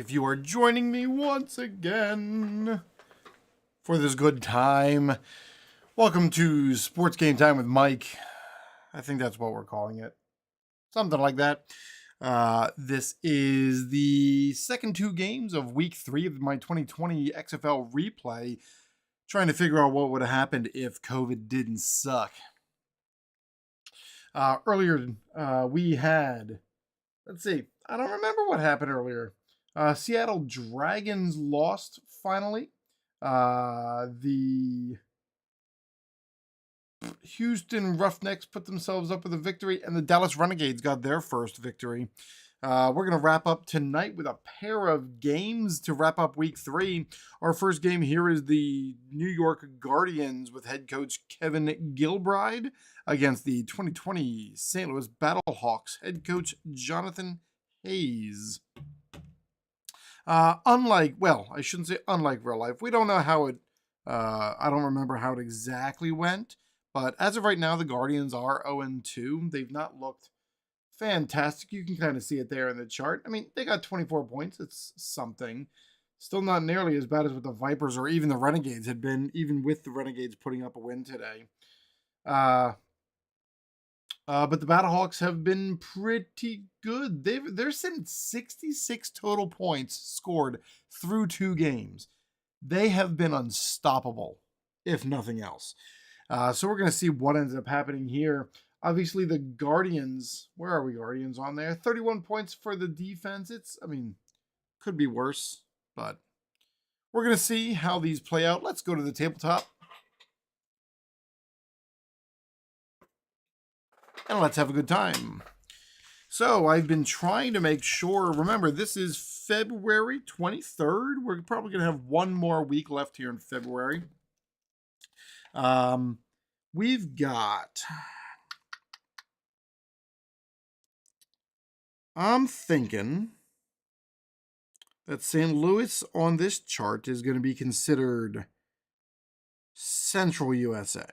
if you are joining me once again for this good time. Welcome to Sports Game Time with Mike. I think that's what we're calling it. Something like that. This is the second two games of week 3 of my 2020 XFL replay. Trying to figure out what would have happened if COVID didn't suck. Earlier, we had, let's see, I don't remember what happened earlier. Seattle Dragons lost finally. The Houston Roughnecks put themselves up with a victory, and the Dallas Renegades got their first victory. We're going to wrap up tonight with a pair of games to wrap up week 3. Our first game here is the New York Guardians with head coach Kevin Gilbride against the 2020 St. Louis BattleHawks head coach Jonathan Hayes. Unlike real life, we don't know how it, I don't remember how it exactly went, but as of right now, the Guardians are 0-2. They've not looked fantastic. You can kind of see it there in the chart. I mean, they got 24 points. It's something. Still not nearly as bad as what the Vipers or even the Renegades had been, even with the Renegades putting up a win today. But the Battlehawks have been pretty good. They're sitting 66 total points scored through 2 games. They have been unstoppable, if nothing else. So we're going to see what ends up happening here. Obviously, the Guardians, where are we Guardians on there? 31 points for the defense. Could be worse, but we're going to see how these play out. Let's go to the tabletop. And let's have a good time. So I've been trying to make sure, remember, this is February 23rd. We're probably going to have one more week left here in February. We've got, I'm thinking that St. Louis on this chart is going to be considered Central USA.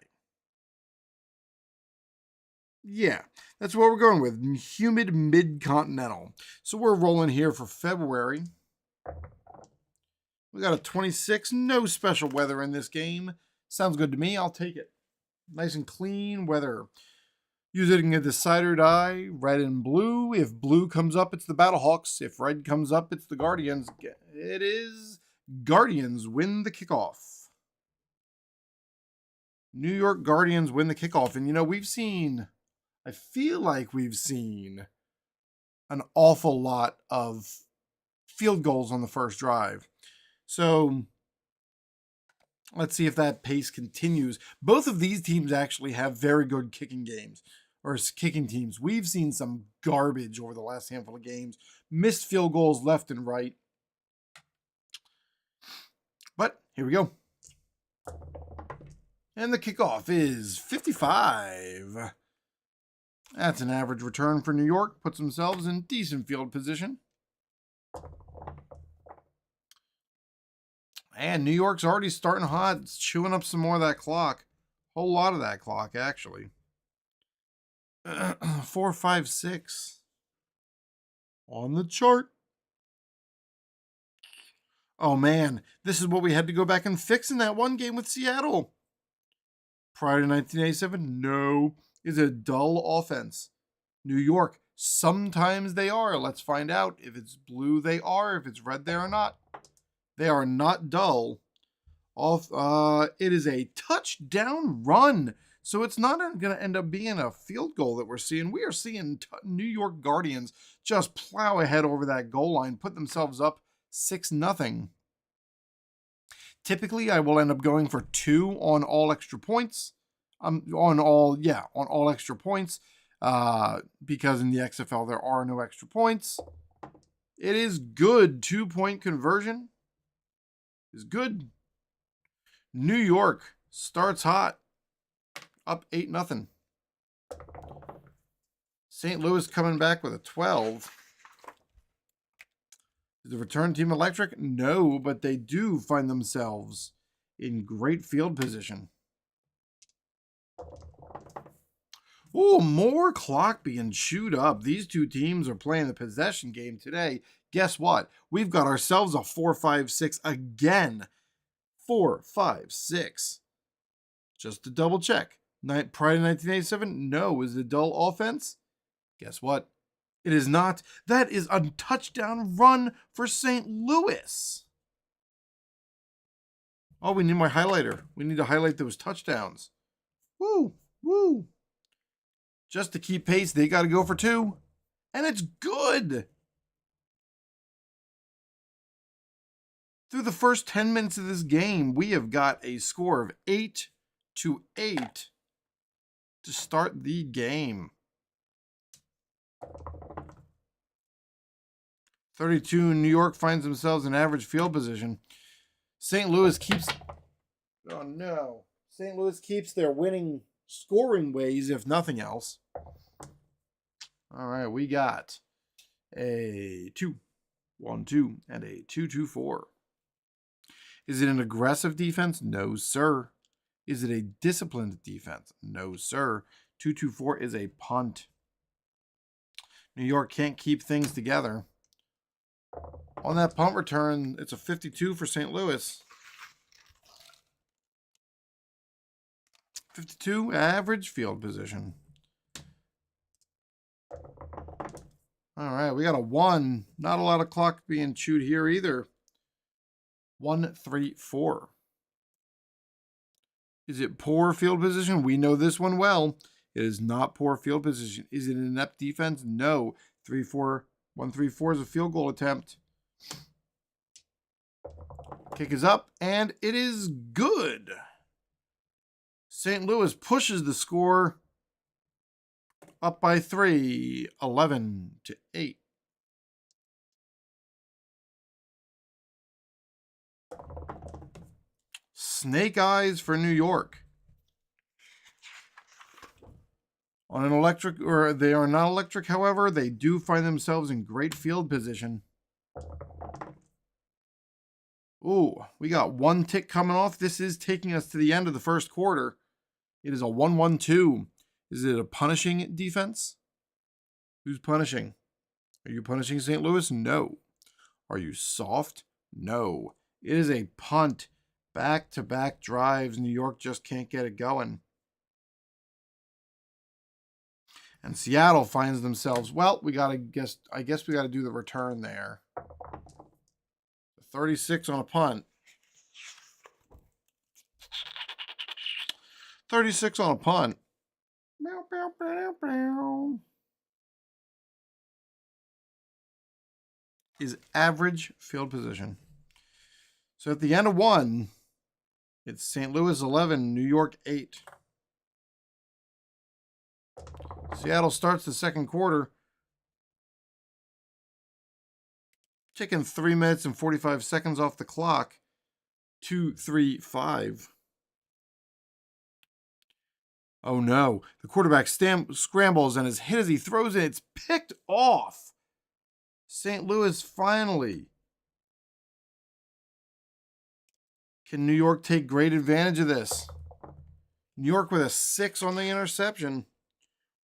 Yeah, that's what we're going with. Humid mid-continental. So we're rolling here for February. We got a 26. No special weather in this game. Sounds good to me. I'll take it. Nice and clean weather. Using a decider die, red and blue. If blue comes up, it's the Battlehawks. If red comes up, it's the Guardians. It is Guardians win the kickoff. New York Guardians win the kickoff. And, you know, I feel like we've seen an awful lot of field goals on the first drive. So let's see if that pace continues. Both of these teams actually have very good kicking games, or kicking teams. We've seen some garbage over the last handful of games. Missed field goals left and right. But here we go. And the kickoff is 55. That's an average return for New York. Puts themselves in decent field position. And New York's already starting hot. It's chewing up some more of that clock. Whole lot of that clock, actually. 4, 5, 6. On the chart. Oh, man. This is what we had to go back and fix in that one game with Seattle. Prior to 1987, no. Is a dull offense. New York, sometimes they are. Let's find out. If it's blue, they are. If it's red, they are not. They are not dull. It is a touchdown run. So it's not going to end up being a field goal that we're seeing. We are seeing New York Guardians just plow ahead over that goal line, put themselves up 6-0. Typically, I will end up going for 2 on all extra points. On all extra points, because in the XFL there are no extra points. It is good. 2-point conversion is good. New York starts hot, up 8-0. St. Louis coming back with a 12. Is the return team electric? No, but they do find themselves in great field position. Oh, more clock being chewed up. These two teams are playing the possession game today. Guess what? We've got ourselves a 4-5-6 again. 4-5-6. Just to double check. Prior to 1987? No. Is it a dull offense? Guess what? It is not. That is a touchdown run for St. Louis. Oh, we need my highlighter. We need to highlight those touchdowns. Woo, woo. Just to keep pace, they got to go for 2. And it's good. Through the first 10 minutes of this game, we have got a score of 8-8 to start the game. 32, New York finds themselves in average field position. St. Louis keeps... Oh, no. St. Louis keeps their winning scoring ways, if nothing else. All right, we got a 2-1-2 and a 2-2-4. Is it an aggressive defense? No, sir. Is it a disciplined defense? No, sir. 2-2-4 is a punt. New York can't keep things together. On that punt return, it's a 52 for St. Louis. 52 average field position. All right, we got a 1. Not a lot of clock being chewed here either. 1-3-4. Is it poor field position? We know this one well. It is not poor field position. Is it an inept defense? No. 1-3-4 is a field goal attempt. Kick is up, and it is good. St. Louis pushes the score up by 3, 11-8. Snake eyes for New York. On an electric, or they are not electric, however, they do find themselves in great field position. Ooh, we got 1 tick coming off. This is taking us to the end of the first quarter. It is a 1-1-2. Is it a punishing defense? Who's punishing? Are you punishing St. Louis? No. Are you soft? No. It is a punt. Back-to-back drives. New York just can't get it going. And Seattle finds themselves, well, I guess we got to do the return there. 36 on a punt. 36 on a punt. Bow, bow, bow, bow. Is average field position. So at the end of 1, it's St. Louis 11, New York 8. Seattle starts the second quarter. Taking 3 minutes and 45 seconds off the clock. 2-3-5. Oh no. The quarterback scrambles and is hit as he throws it. It's picked off. St. Louis finally. Can New York take great advantage of this? New York with a 6 on the interception.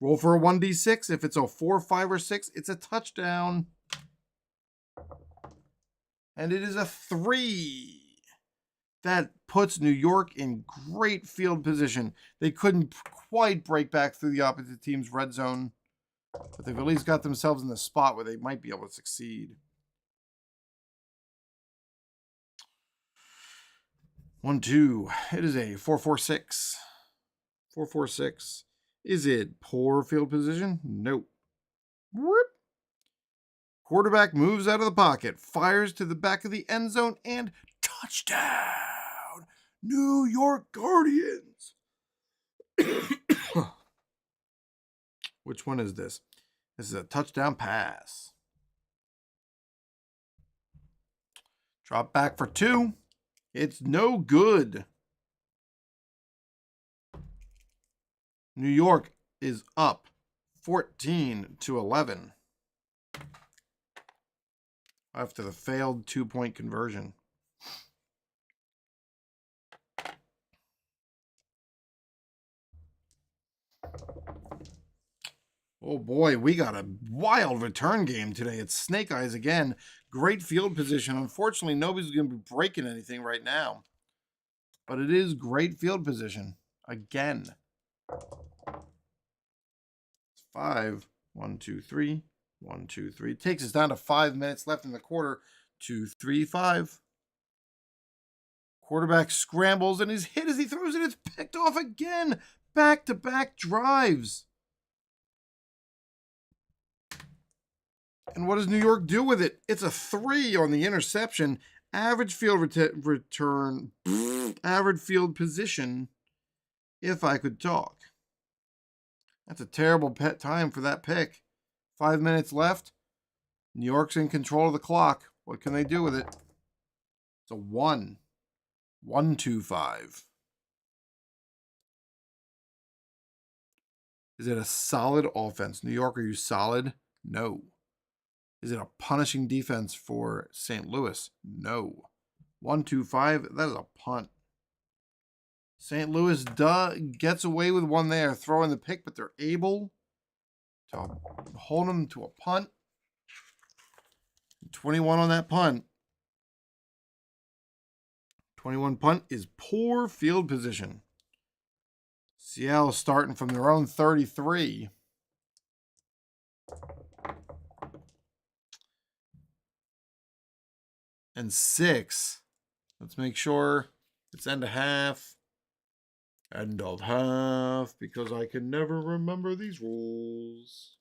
Roll for a 1d6. If it's a 4, 5, or 6, it's a touchdown. And it is a 3. That puts New York in great field position. They couldn't quite break back through the opposite team's red zone, but they've at least got themselves in the spot where they might be able to succeed. 1-2. It is a 4-4-6. 4-4-6. Is it poor field position? Nope. Whoop. Quarterback moves out of the pocket, fires to the back of the end zone, and touchdown! New York Guardians! Which one is this? This is a touchdown pass. Drop back for 2. It's no good. New York is up 14-11 after the failed 2-point conversion. Oh boy, we got a wild return game today. It's Snake Eyes again. Great field position. Unfortunately, nobody's going to be breaking anything right now. But it is great field position. Again. 5, 1, 2, 3, 1, 2, 3. Takes us down to 5 minutes left in the quarter. 2, 3, 5. Quarterback scrambles and he's hit as he throws it. It's picked off again. Back-to-back drives. And what does New York do with it? It's a 3 on the interception. Average field return. Average field position. If I could talk. That's a terrible time for that pick. 5 minutes left. New York's in control of the clock. What can they do with it? It's a 1. 1, 2, 5. Is it a solid offense? New York, are you solid? No. Is it a punishing defense for St. Louis? No. 1, 2, 5. That is a punt. St. Louis gets away with one there, throwing the pick, but they're able to hold them to a punt. 21 on that punt. 21 punt is poor field position. Seattle starting from their own 33. And 6. Let's make sure it's end of half. End of half, because I can never remember these rules.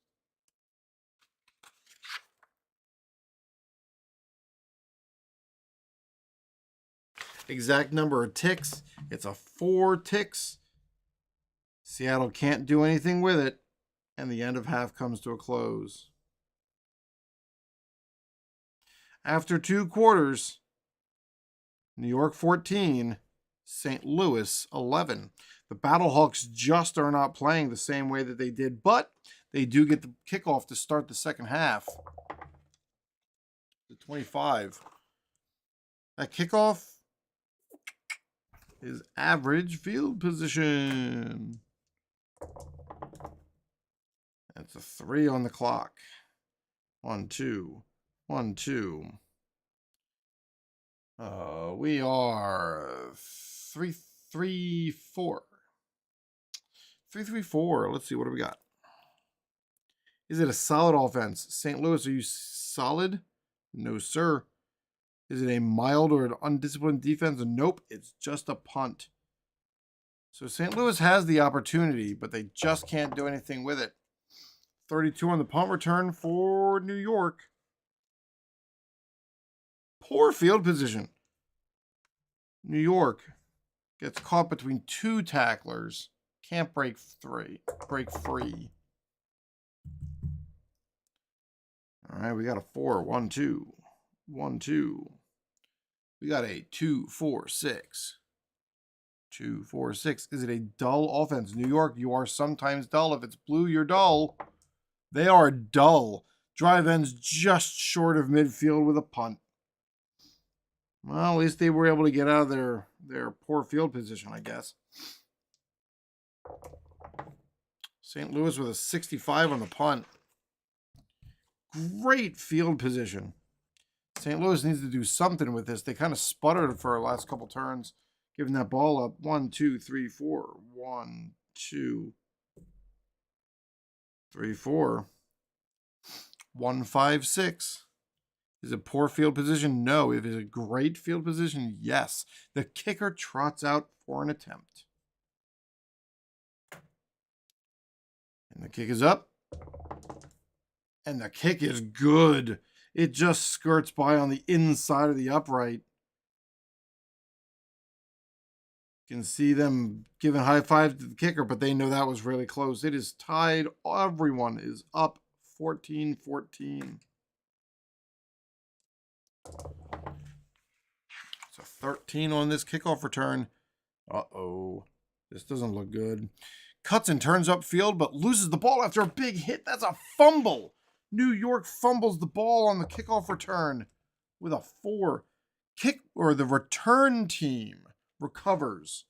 Exact number of ticks. It's a 4 ticks. Seattle can't do anything with it. And the end of half comes to a close. After 2 quarters, New York 14, St. Louis 11. The BattleHawks just are not playing the same way that they did, but they do get the kickoff to start the second half. The 25. That kickoff is average field position. That's a 3 on the clock. 1, 2. 1, 2. We are 3, 3, 4. 3, 3, 4. Let's see, what do we got? Is it a solid offense? St. Louis, are you solid? No, sir. Is it a mild or an undisciplined defense? Nope, it's just a punt. So St. Louis has the opportunity, but they just can't do anything with it. 32 on the punt return for New York. Poor field position. New York gets caught between 2 tacklers. Can't break free. All right, we got a 4. 1, 2. 1, 2. We got a 2, 4, 6. 2, 4, 6. Is it a dull offense? New York, you are sometimes dull. If it's blue, you're dull. They are dull. Drive ends just short of midfield with a punt. Well, at least they were able to get out of their poor field position, I guess. St. Louis with a 65 on the punt. Great field position. St. Louis needs to do something with this. They kind of sputtered for our last couple turns, giving that ball up. 1, 2, 3, 4. 1, 2, 3, 4. 1, 5, 6. Is it poor field position? No. If it's a great field position, yes. The kicker trots out for an attempt. And the kick is up. And the kick is good. It just skirts by on the inside of the upright. You can see them giving high fives to the kicker, but they know that was really close. It is tied. Everyone is up 14-14. It's a 13 on this kickoff return. Uh-oh. This doesn't look good. Cuts and turns upfield, but loses the ball after a big hit. That's a fumble. New York fumbles the ball on the kickoff return with a 4. The return team recovers,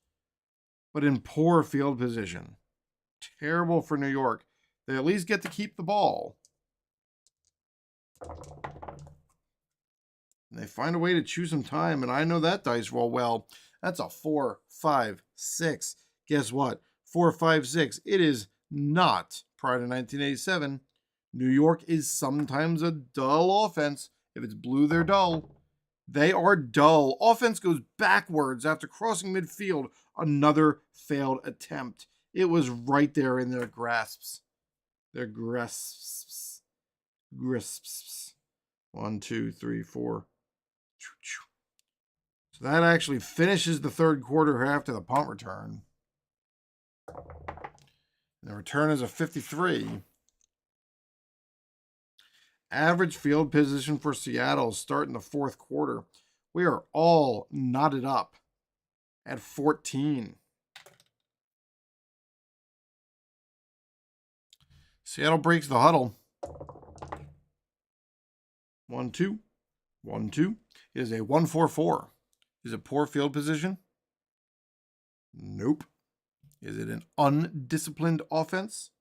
but in poor field position. Terrible for New York. They at least get to keep the ball. And they find a way to chew some time, and I know that dice roll well. That's a 4, 5, 6. Guess what? 4, 5, 6. It is not prior to 1987. New York is sometimes a dull offense. If it's blue, they're dull. They are dull. Offense goes backwards after crossing midfield. Another failed attempt. It was right there in their grasps. Their grasps. Grasps. 1, 2, 3, 4. So that actually finishes the third quarter after the punt return. And the return is a 53. Average field position for Seattle starting the fourth quarter. We are all knotted up at 14. Seattle breaks the huddle. 1, 2. 1, 2. It is a 1-4-4. Is it poor field position? Nope. Is it an undisciplined offense?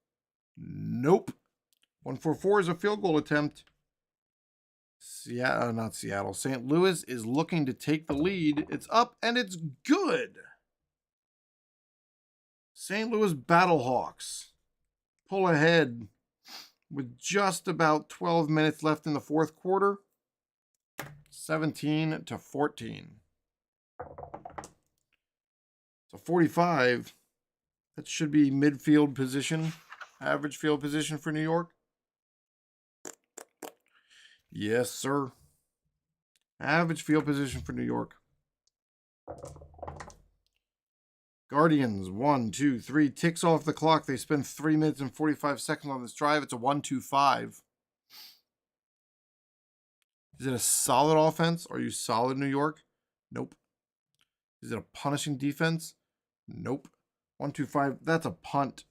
Nope. 1-4-4 is a field goal attempt. Not Seattle. St. Louis is looking to take the lead. It's up and it's good. St. Louis BattleHawks pull ahead with just about 12 minutes left in the fourth quarter. 17-14. So 45. That should be midfield position, average field position for New York. Yes, sir. Average field position for New York. Guardians, 1, 2, 3. Ticks off the clock. They spend 3 minutes and 45 seconds on this drive. It's a 1-2-5. Is it a solid offense? Are you solid, New York? Nope. Is it a punishing defense? Nope. 1-2-5. That's a punt.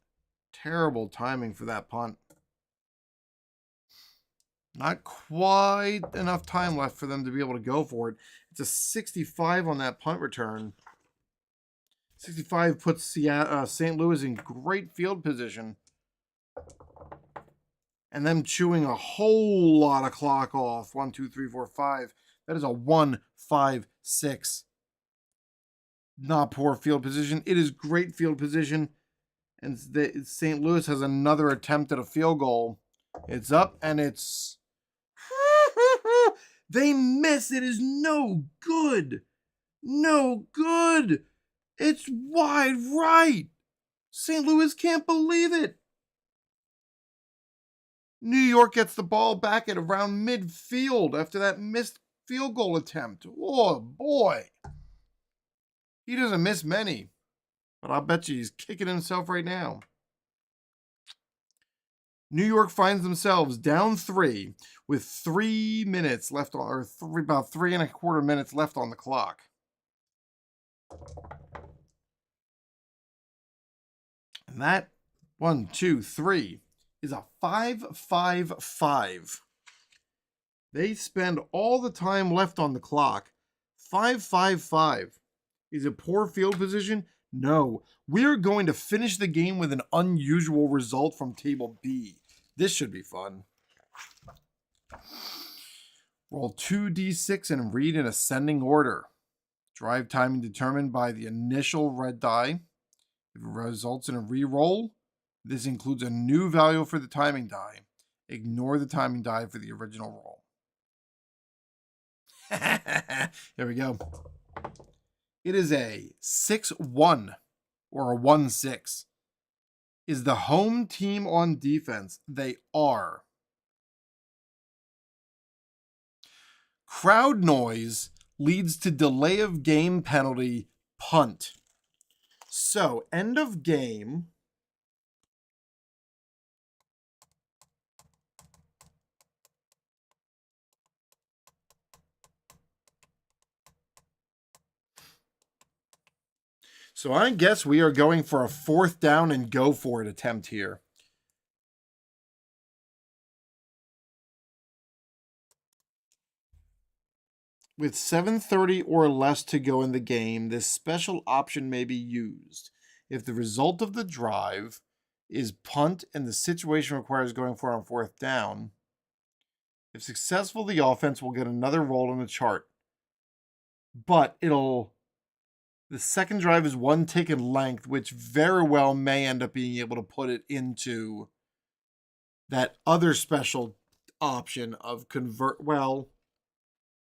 Terrible timing for that punt. Not quite enough time left for them to be able to go for it. It's a 65 on that punt return. 65 puts St. Louis in great field position. And them chewing a whole lot of clock off. 1, 2, 3, 4, 5. That is a 1-5-6. Not poor field position. It is great field position. And St. Louis has another attempt at a field goal. It's up and it's... They miss. It is no good. No good. It's wide right. St. Louis can't believe it. New York gets the ball back at around midfield after that missed field goal attempt. Oh, boy. He doesn't miss many. But I'll bet you he's kicking himself right now. New York finds themselves down 3 with 3 minutes left on, or about 3.25 minutes left on the clock. And that 1, 2, 3 is a 5-5-5. They spend all the time left on the clock. 5-5-5. Is it poor field position? No. We're going to finish the game with an unusual result from Table B. This should be fun. Roll 2d6 and read in ascending order. Drive timing determined by the initial red die. If it results in a re-roll, this includes a new value for the timing die. Ignore the timing die for the original roll. Here we go. It is a 6-1 or a 1-6. Is the home team on defense? They are. Crowd noise leads to delay of game penalty, punt. So, end of game. So I guess we are going for a 4th down and go for it attempt here. With 7:30 or less to go in the game, this special option may be used if the result of the drive is punt and the situation requires going for it on 4th down. If successful, the offense will get another roll in the chart. But the second drive is 1 tick in length, which very well may end up being able to put it into that other special option of convert. Well,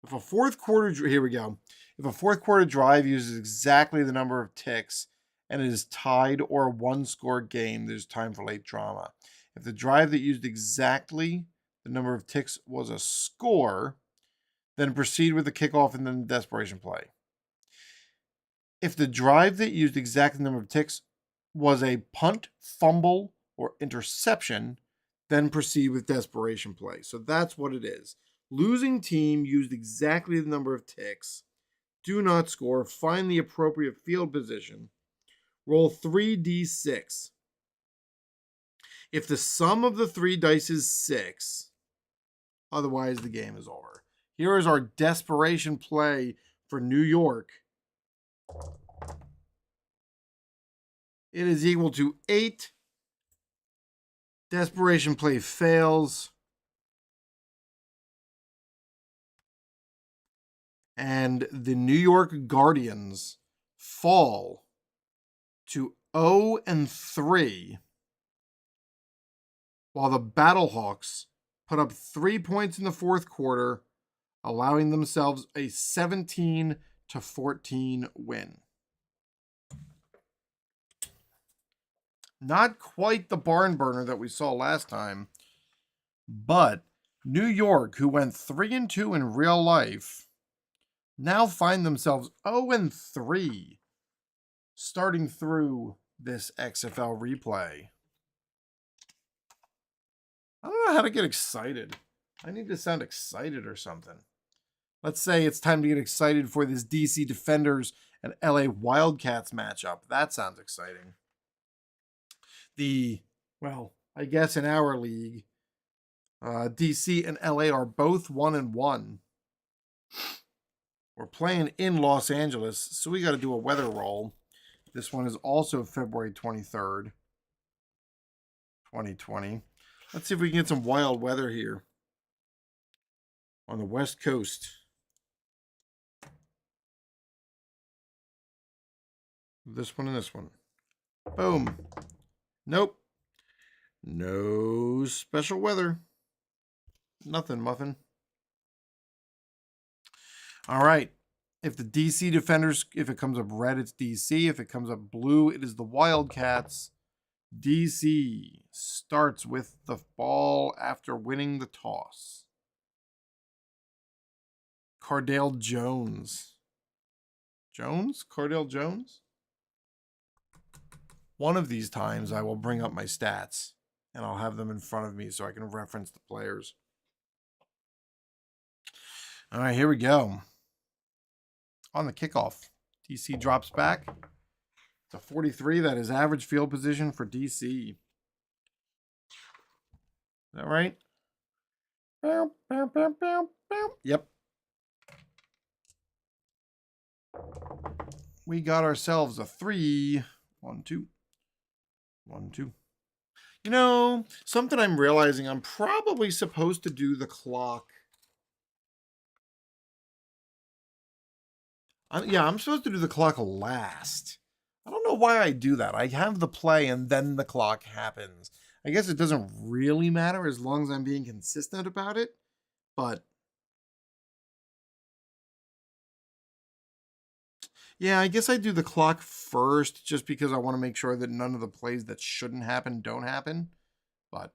if a fourth quarter, here we go. If a fourth quarter drive uses exactly the number of ticks and it is tied or a 1-score game, there's time for late drama. If the drive that used exactly the number of ticks was a score, then proceed with the kickoff and then the desperation play. If the drive that used exactly the number of ticks was a punt, fumble, or interception, then proceed with desperation play. So that's what it is. Losing team used exactly the number of ticks. Do not score. Find the appropriate field position. Roll 3d6. If the sum of the 3 dice is 6, otherwise the game is over. Here is our desperation play for New York. It is equal to 8. Desperation play fails. And the New York Guardians fall to 0-3, while the BattleHawks put up 3 points in the fourth quarter, allowing themselves a 17-14 win. Not quite the barn burner that we saw last time, but New York, who went 3-2 in real life, now find themselves 0-3 starting through this XFL replay. I don't know how to get excited. I need to sound excited or something. Let's say it's time to get excited for this DC Defenders and LA Wildcats matchup. That sounds exciting. I guess in our league, DC and LA are both 1-1. We're playing in Los Angeles, so we got to do a weather roll. This one is also February 23rd, 2020. Let's see if we can get some wild weather here on the West Coast. This one and this one. Boom. Nope. No special weather. Nothing, muffin. All right. If the DC Defenders, if it comes up red, it's DC. If it comes up blue, it is the Wildcats. DC starts with the ball after winning the toss. Cardale Jones. Cardale Jones? One of these times I will bring up my stats and I'll have them in front of me so I can reference the players. All right, here we go. On the kickoff, DC drops back. It's a 43. That is average field position for DC. Is that right? Yep. We got ourselves a 3. 1, 2. 1, 2. You know, something I'm realizing, I'm probably supposed to do the clock. I'm supposed to do the clock last. I don't know why I do that. I have the play and then the clock happens. I guess it doesn't really matter as long as I'm being consistent about it. But yeah, I guess I do the clock first just because I want to make sure that none of the plays that shouldn't happen don't happen. But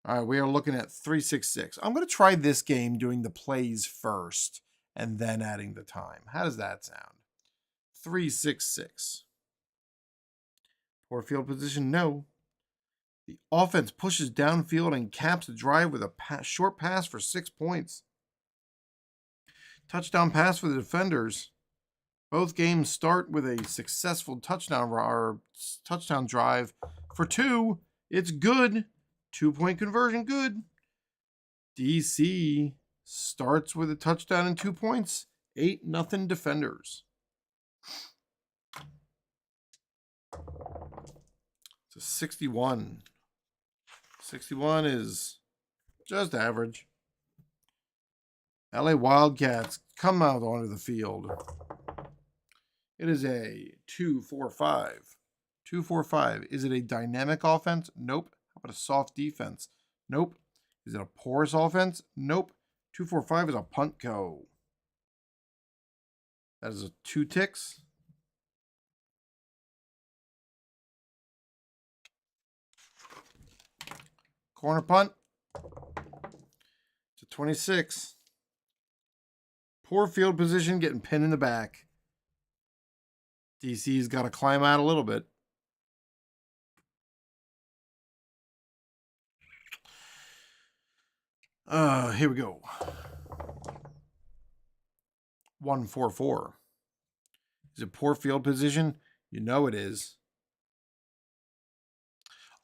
all right, we are looking at 3-6-6. I'm going to try this game doing the plays first and then adding the time. How does that sound? 3-6-6. Poor field position, no. The offense pushes downfield and caps the drive with a short pass for 6 points. Touchdown pass for the defenders. Both games start with a successful touchdown drive for 2. It's good. 2-point conversion, good. DC starts with a touchdown and 2 points. 8-0 defenders. It's a 61. 61 is just average. LA Wildcats come out onto the field. It is a 2-4-5. 2-4-5. Is it a dynamic offense? Nope. How about a soft defense? Nope. Is it a porous offense? Nope. 2-4-5 is a punt co. That is a 2 ticks. Corner punt. It's a 26. Poor field position, getting pinned in the back. DC's got to climb out a little bit. Here we go. 1-4-4. Is it poor field position? You know it is.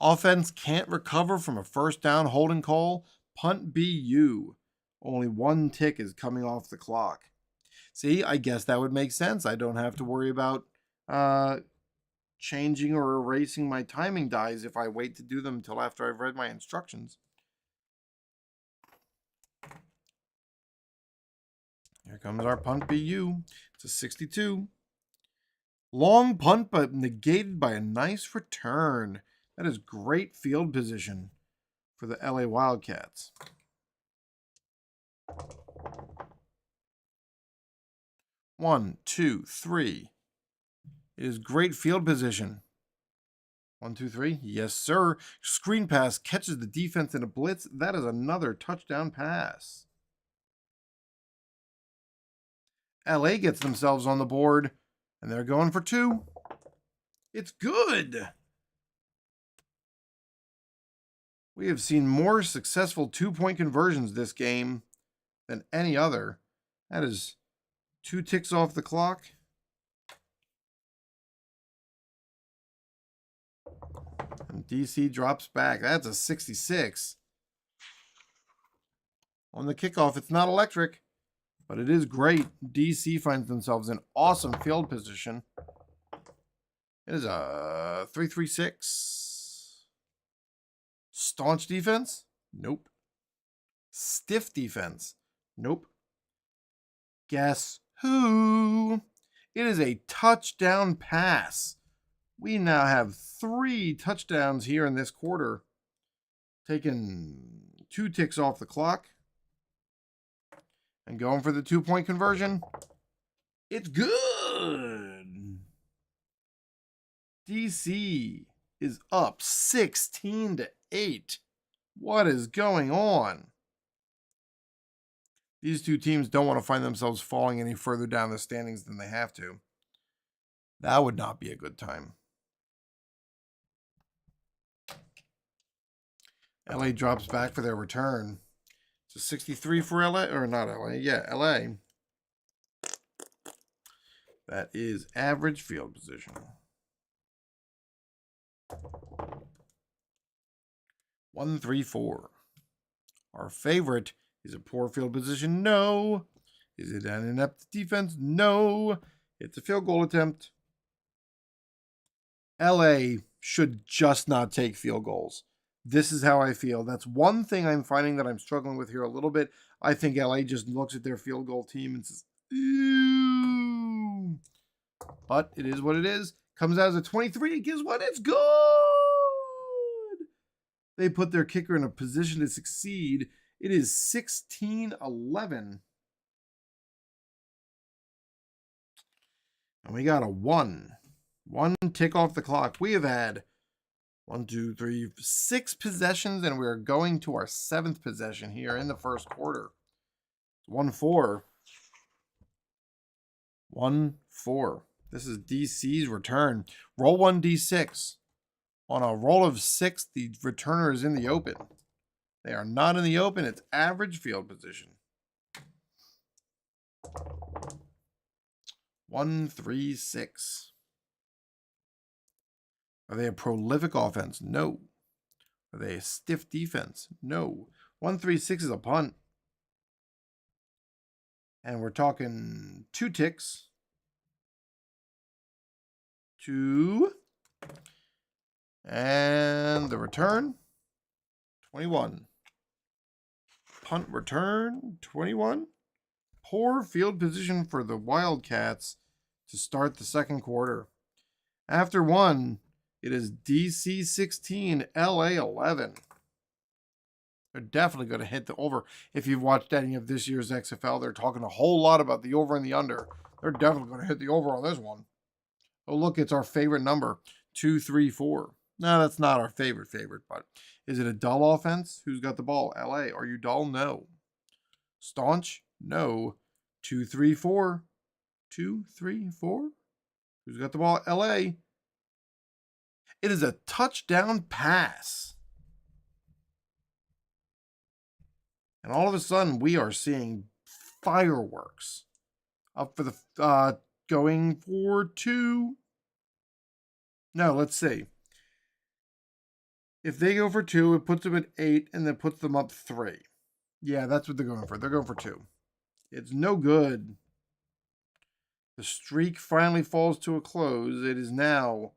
Offense can't recover from a first down holding call. Punt BU. Only 1 tick is coming off the clock. See, I guess that would make sense. I don't have to worry about changing or erasing my timing dies if I wait to do them until after I've read my instructions. Here comes our punt BU. It's a 62. Long punt, but negated by a nice return. That is great field position for the LA Wildcats. One, two, three. It is great field position. 1, 2, 3. Yes, sir. Screen pass catches the defense in a blitz. That is another touchdown pass. LA gets themselves on the board, and they're going for 2. It's good. We have seen more successful 2-point conversions this game than any other. That is 2 ticks off the clock. And DC drops back. That's a 66. On the kickoff, it's not electric, but it is great. DC finds themselves in awesome field position. It is a 3-3-6. Staunch defense? Nope. Stiff defense? Nope. Guess who? It is a touchdown pass. We now have 3 touchdowns here in this quarter. Taking 2 ticks off the clock. And going for the 2-point conversion. It's good. DC is up 16-8. What is going on? These two teams don't want to find themselves falling any further down the standings than they have to. That would not be a good time. LA drops back for their return. It's a 63 for LA, or not LA, yeah, LA. That is average field position. 1-3-4. Our favorite is a poor field position. No. Is it an inept defense? No. It's a field goal attempt. LA should just not take field goals. This is how I feel. That's one thing I'm finding that I'm struggling with here a little bit. I think LA just looks at their field goal team and says, ew. But it is what it is. Comes out as a 23. Guess what? It's good. They put their kicker in a position to succeed. It is 16-11. And we got a 1. 1 tick off the clock. We have had 1, 2, 3, 6 possessions, and we're going to our 7th possession here in the first quarter. 1-4. 1-4. This is DC's return. Roll 1 D6. On a roll of 6, the returner is in the open. They are not in the open. It's average field position. 1-3-6. Are they a prolific offense? No. Are they a stiff defense? No. 1-3-6 is a punt. And we're talking 2 ticks. 2. And the return, 21. Punt return, 21. Poor field position for the Wildcats to start the second quarter. After one, it is DC 16, LA 11. They're definitely going to hit the over. If you've watched any of this year's XFL, they're talking a whole lot about the over and the under. They're definitely going to hit the over on this one. Oh, look, it's our favorite number, 2-3-4. No, that's not our favorite, but is it a dull offense? Who's got the ball? LA. Are you dull? No. Staunch? No. 2-3-4. 2-3-4. Who's got the ball? LA. It is a touchdown pass. And all of a sudden, we are seeing fireworks. Up for the going for 2. No, let's see. If they go for 2, it puts them at 8 and then puts them up 3. Yeah, that's what they're going for. They're going for 2. It's no good. The streak finally falls to a close. It is now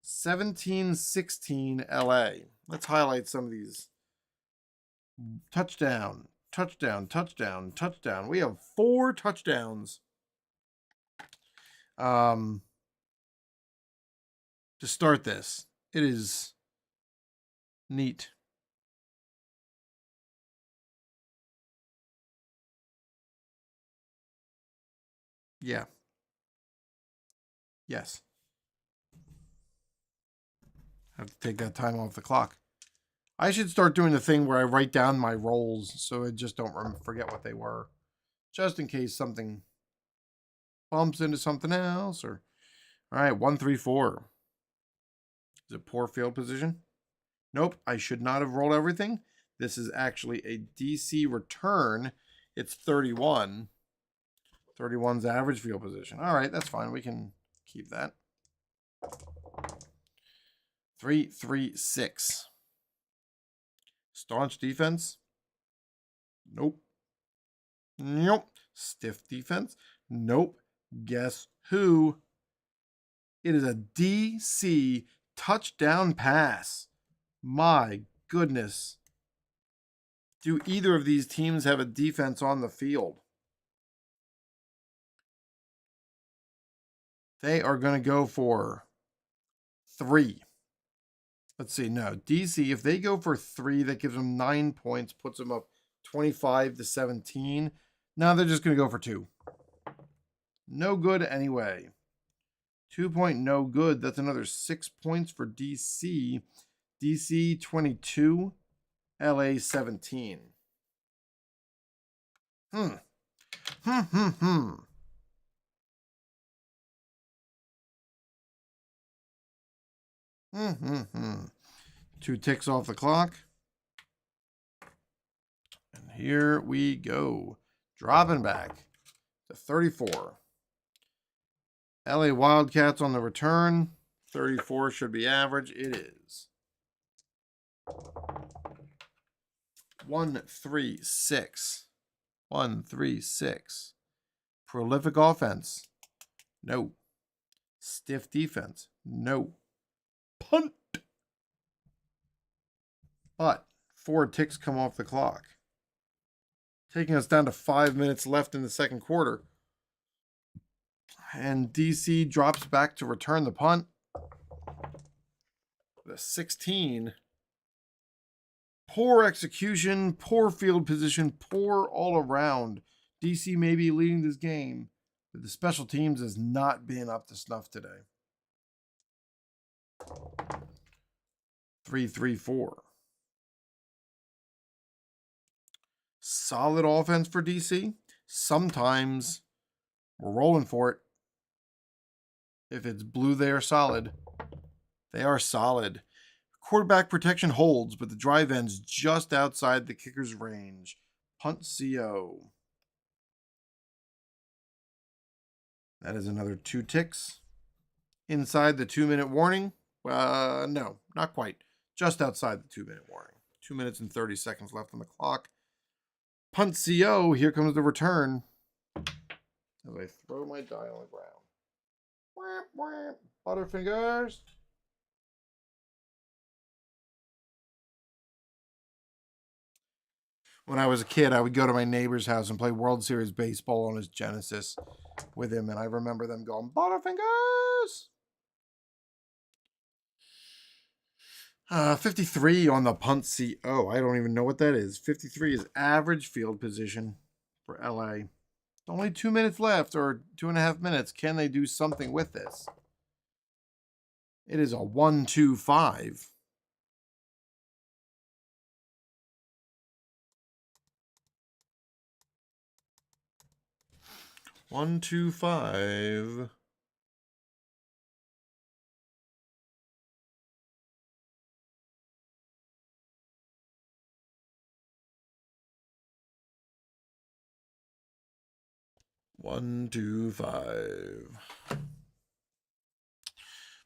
17-16 LA. Let's highlight some of these. Touchdown, touchdown, touchdown, touchdown. We have 4 touchdowns. To start this. It is neat. Yeah. Yes. Have to take that time off the clock. I should start doing the thing where I write down my rolls so I just don't forget what they were. Just in case something bumps into something else. Or all right, 1-3-4. Is it poor field position? Nope, I should not have rolled everything. This is actually a DC return. It's 31. 31's average field position. All right, that's fine. We can keep that. 3-3-6. Staunch defense? Nope. Nope. Stiff defense? Nope. Guess who? It is a DC touchdown pass. My goodness. Do either of these teams have a defense on the field? They are going to go for 3. Let's see. No, DC, if they go for 3, that gives them 9 points, puts them up 25-17. Now they're just going to go for 2. No good anyway. 2 point no good. That's another 6 points for DC. DC 22, LA 17. Two ticks off the clock. And here we go. Dropping back to 34. LA Wildcats on the return. 34 should be average. It is. 1-3-6. 1-3-6. Prolific offense. No. Stiff defense. No. Punt. But 4 ticks come off the clock. Taking us down to 5 minutes left in the second quarter. And DC drops back to return the punt. The 16. Poor execution, poor field position, poor all around. DC may be leading this game, but the special teams has not been up to snuff today. 3-3-4. Solid offense for DC. Sometimes we're rolling for it. If it's blue, they are solid. They are solid. Quarterback protection holds, but the drive ends just outside the kicker's range. Punt CO. That is another 2 ticks. Inside the 2-minute warning. No, not quite. Just outside the 2-minute warning. 2 minutes and 30 seconds left on the clock. Punt CO. Here comes the return. As I throw my die on the ground. Butterfingers. when I was a kid, I would go to my neighbor's house and play World Series baseball on his Genesis with him, and I remember them going, Butterfingers! 53 on the punt seat. Oh, I don't even know what that is. 53 is average field position for LA. Only 2 minutes left, or 2.5 minutes. Can they do something with this? It is a 1-2-5. One, two, five. One, two, five.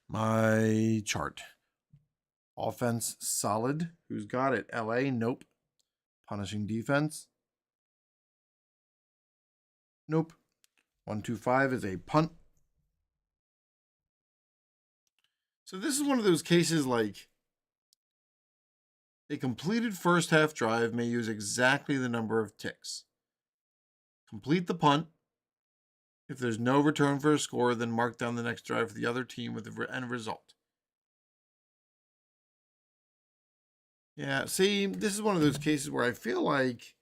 My chart. Offense, solid. Who's got it? LA? Nope. Punishing defense? Nope. 1-2-5 is a punt. So this is one of those cases like a completed first half drive may use exactly the number of ticks. Complete the punt. If there's no return for a score, then mark down the next drive for the other team with the end result. Yeah, see, this is one of those cases where I feel like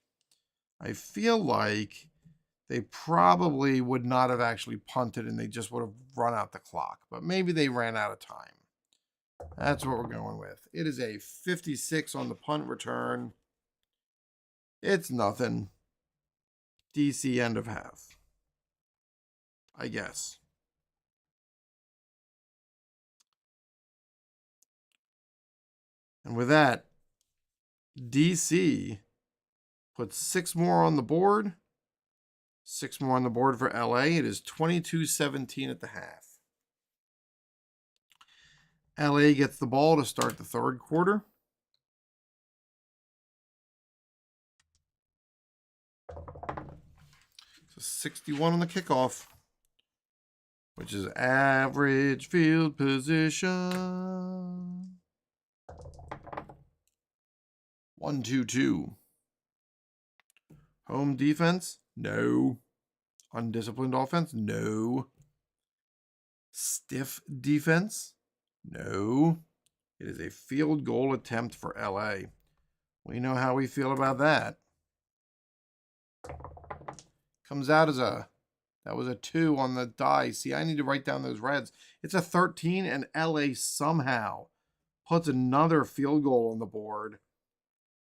they probably would not have actually punted and they just would have run out the clock. But maybe they ran out of time. That's what we're going with. It is a 56 on the punt return. It's nothing. DC end of half, I guess. And with that, DC puts 6 more on the board. 6 more on the board for LA. It is 22-17 at the half. LA gets the ball to start the third quarter. So 61 on the kickoff, which is average field position. 1-2-2. Home defense? No. Undisciplined offense? No. Stiff defense? No. It is a field goal attempt for LA. We know how we feel about that. Comes out as that was a 2 on the die. See, I need to write down those reds. It's a 13, and LA somehow puts another field goal on the board